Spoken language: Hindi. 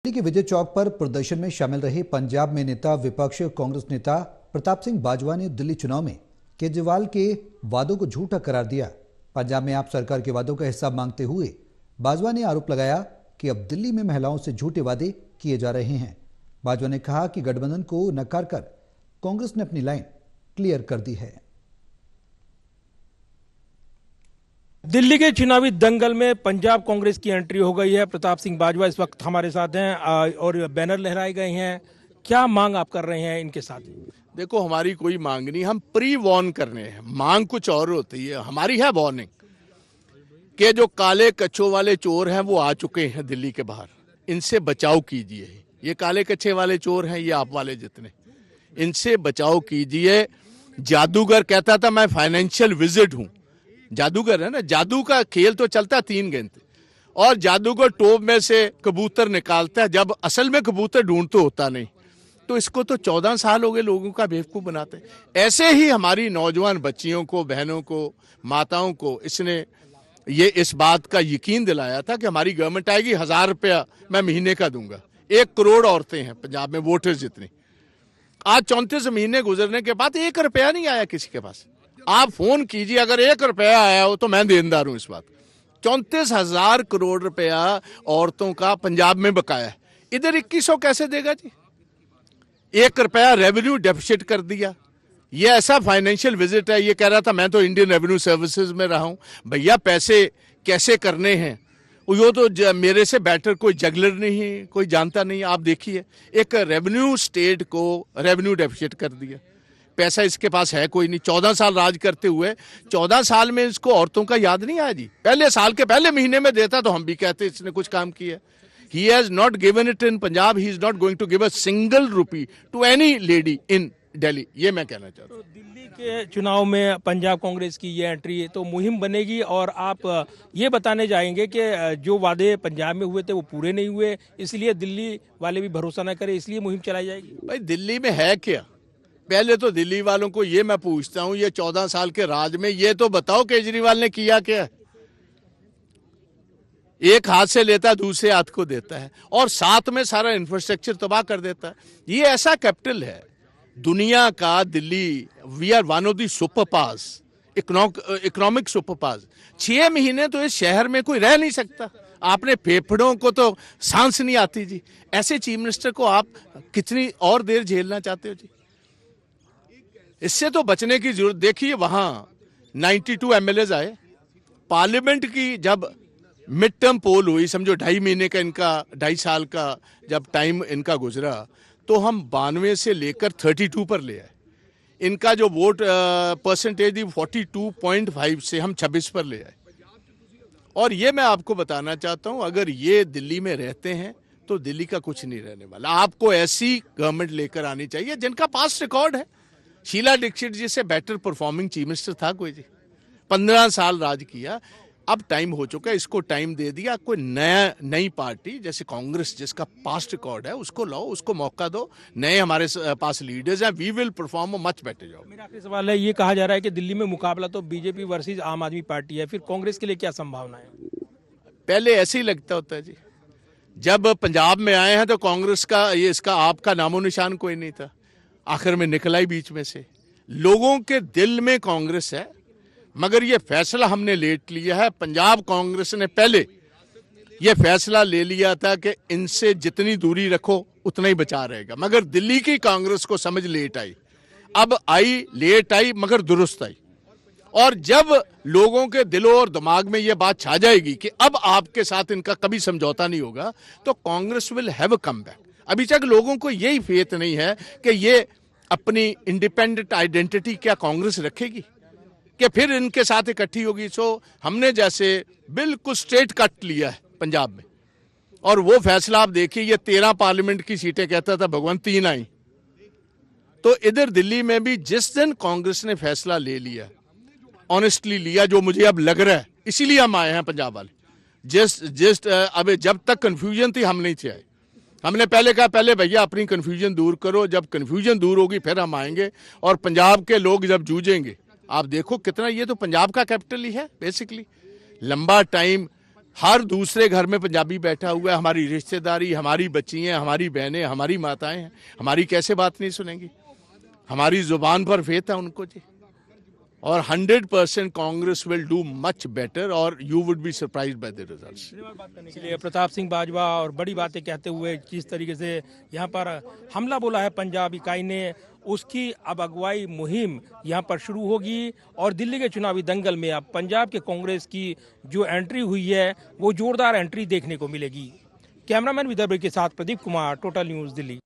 दिल्ली के विजय चौक पर प्रदर्शन में शामिल रहे पंजाब में नेता विपक्ष कांग्रेस नेता प्रताप सिंह बाजवा ने दिल्ली चुनाव में केजरीवाल के वादों को झूठा करार दिया। पंजाब में आप सरकार के वादों का हिसाब मांगते हुए बाजवा ने आरोप लगाया कि अब दिल्ली में महिलाओं से झूठे वादे किए जा रहे हैं। बाजवा ने कहा कि गठबंधन को नकार कर कांग्रेस ने अपनी लाइन क्लियर कर दी है। दिल्ली के चुनावी दंगल में पंजाब कांग्रेस की एंट्री हो गई है। प्रताप सिंह बाजवा इस वक्त हमारे साथ हैं और बैनर लहराए गए हैं। क्या मांग आप कर रहे हैं इनके साथ? देखो, हमारी कोई मांग नहीं, हम प्री वॉर्न कर रहे हैं। मांग कुछ और होती है, हमारी है वार्निंग कि जो काले कच्छों वाले चोर हैं वो आ चुके हैं दिल्ली के बाहर, इनसे बचाव कीजिए। ये काले कच्छे वाले चोर हैं, ये आप वाले जितने, इनसे बचाव कीजिए। जादूगर कहता था मैं फाइनेंशियल विजिट हूं, जादूगर है ना, जादू का खेल तो चलता है 3 गेंद, और जादूगर टोप में से कबूतर निकालता है, जब असल में कबूतर ढूंढ तो होता नहीं। तो इसको तो 14 साल हो गए लोगों का बेवकूफ बनाते। ऐसे ही हमारी नौजवान बच्चियों को, बहनों को, माताओं को इसने ये इस बात का यकीन दिलाया था कि हमारी गवर्नमेंट आएगी, 1000 रुपया मैं महीने का दूंगा। 1 करोड़ औरतें हैं पंजाब में, वोटर्स जितनी। आज 34 महीने गुजरने के बाद 1 रुपया नहीं आया किसी के पास। आप फोन कीजिए, अगर 1 रुपया आया हो तो मैं देनदार हूं इस बात। 34,000 करोड़ रुपया औरतों का पंजाब में बकाया है, इधर 2100 कैसे देगा जी? 1 रुपया रेवेन्यू डेफिसिट कर दिया। ये ऐसा फाइनेंशियल विजिट है, ये कह रहा था मैं तो इंडियन रेवेन्यू सर्विसेज में रहा हूं। भैया पैसे कैसे करने हैं वो तो मेरे से बेटर कोई जगलर नहीं है, कोई जानता नहीं। आप देखिए, एक रेवेन्यू स्टेट को रेवेन्यू डेफिसिट कर दिया। पैसा इसके पास है कोई नहीं। 14 साल राज करते हुए 14 साल में इसको औरतों का याद नहीं आया जी। पहले साल के पहले महीने में देता तो हम भी कहते इसने कुछ काम किया। He has not given it in Punjab. He is not going to give a single rupee to any lady in Delhi. ये मैं कहना चाहता हूँ। तो दिल्ली के चुनाव में पंजाब कांग्रेस की ये एंट्री तो मुहिम बनेगी, और आप ये बताने जाएंगे कि जो वादे पंजाब में हुए थे वो पूरे नहीं हुए, इसलिए दिल्ली वाले भी भरोसा न करें, इसलिए मुहिम चलाई जाएगी। भाई दिल्ली में है क्या? पहले तो दिल्ली वालों को ये मैं पूछता हूँ, ये 14 साल के राज में ये तो बताओ केजरीवाल ने किया क्या? एक हाथ से लेता है, दूसरे हाथ को देता है, और साथ में सारा इंफ्रास्ट्रक्चर तबाह कर देता है। ये ऐसा कैपिटल है दुनिया का Delhi. We are one of the super powers, economic super powers. 6 महीने तो इस शहर में कोई रह नहीं सकता। आपने फेफड़ों को तो सांस नहीं आती जी। ऐसे चीफ मिनिस्टर को आप कितनी और देर झेलना चाहते हो जी? इससे तो बचने की जरूरत। देखिए, वहां 92 एमएलए आए। पार्लियामेंट की जब मिड टर्म पोल हुई, समझो 2.5 महीने का इनका, 2.5 साल का जब टाइम इनका गुजरा, तो हम 92 से लेकर 32 पर ले आए। इनका जो वोट परसेंटेज थी 42.5 से हम 26 पर ले आए। और ये मैं आपको बताना चाहता हूं, अगर ये दिल्ली में रहते हैं तो दिल्ली का कुछ नहीं रहने वाला। आपको ऐसी गवर्नमेंट लेकर आनी चाहिए जिनका पास रिकॉर्ड है। शीला दीक्षित जी से बेटर परफॉर्मिंग चीफ मिनिस्टर था कोई जी? 15 साल राज किया। अब टाइम हो चुका है, इसको टाइम दे दिया। कोई नई पार्टी जैसे कांग्रेस जिसका पास्ट रिकॉर्ड है उसको लाओ, उसको मौका दो। नए हमारे पास लीडर्स हैं, we will perform much better job. मेरा आखिरी सवाल है, ये कहा जा रहा है कि दिल्ली में मुकाबला तो बीजेपी वर्सेस आम आदमी पार्टी है, फिर कांग्रेस के लिए क्या संभावना है? पहले ऐसे ही लगता होता है जी। जब पंजाब में आए हैं तो कांग्रेस का, ये इसका आपका नामो निशान कोई नहीं था। आखिर में निकला ही बीच में से। लोगों के दिल में कांग्रेस है, मगर ये फैसला हमने लेट लिया है। पंजाब कांग्रेस ने पहले ये फैसला ले लिया था कि इनसे जितनी दूरी रखो उतना ही बचा रहेगा, मगर दिल्ली की कांग्रेस को समझ लेट आई। अब आई, लेट आई मगर दुरुस्त आई। और जब लोगों के दिलों और दिमाग में ये बात छा जाएगी कि अब आपके साथ इनका कभी समझौता नहीं होगा, तो Congress will have a come back. अभी तक लोगों को यही फेथ नहीं है कि ये अपनी इंडिपेंडेंट आइडेंटिटी क्या कांग्रेस रखेगी, कि फिर इनके साथ इकट्ठी होगी। सो हमने जैसे बिल्कुल स्ट्रेट कट लिया है पंजाब में, और वो फैसला आप देखिए। ये 13 पार्लियामेंट की सीटें कहता था भगवान, 3 आई। तो इधर दिल्ली में भी जिस दिन कांग्रेस ने फैसला ले लिया, ऑनेस्टली लिया, जो मुझे अब लग रहा है, इसीलिए हम आए हैं पंजाब वाले। अब जब तक कंफ्यूजन थी हम नहीं थे आए। हमने पहले कहा पहले भैया अपनी कंफ्यूजन दूर करो, जब कंफ्यूजन दूर होगी फिर हम आएंगे। और पंजाब के लोग जब जूझेंगे, आप देखो कितना, ये तो पंजाब का कैपिटल ही है बेसिकली। लंबा टाइम हर दूसरे घर में पंजाबी बैठा हुआ है, हमारी रिश्तेदारी, हमारी बच्चियां, हमारी बहनें, हमारी माताएं हैं, हमारी कैसे बात नहीं सुनेंगी? हमारी जुबान पर फेथ है उनको जी। और 100% Congress will do much better और you would be surprised by the results. के लिए प्रताप सिंह बाजवा और बड़ी बातें कहते हुए जिस तरीके से यहाँ पर हमला बोला है पंजाब इकाई ने, उसकी अब अगुवाई मुहिम यहाँ पर शुरू होगी और दिल्ली के चुनावी दंगल में अब पंजाब के कांग्रेस की जो एंट्री हुई है वो जोरदार एंट्री देखने को मिलेगी। कैमरामैन विदर्भ के साथ प्रदीप कुमार, टोटल न्यूज़ दिल्ली।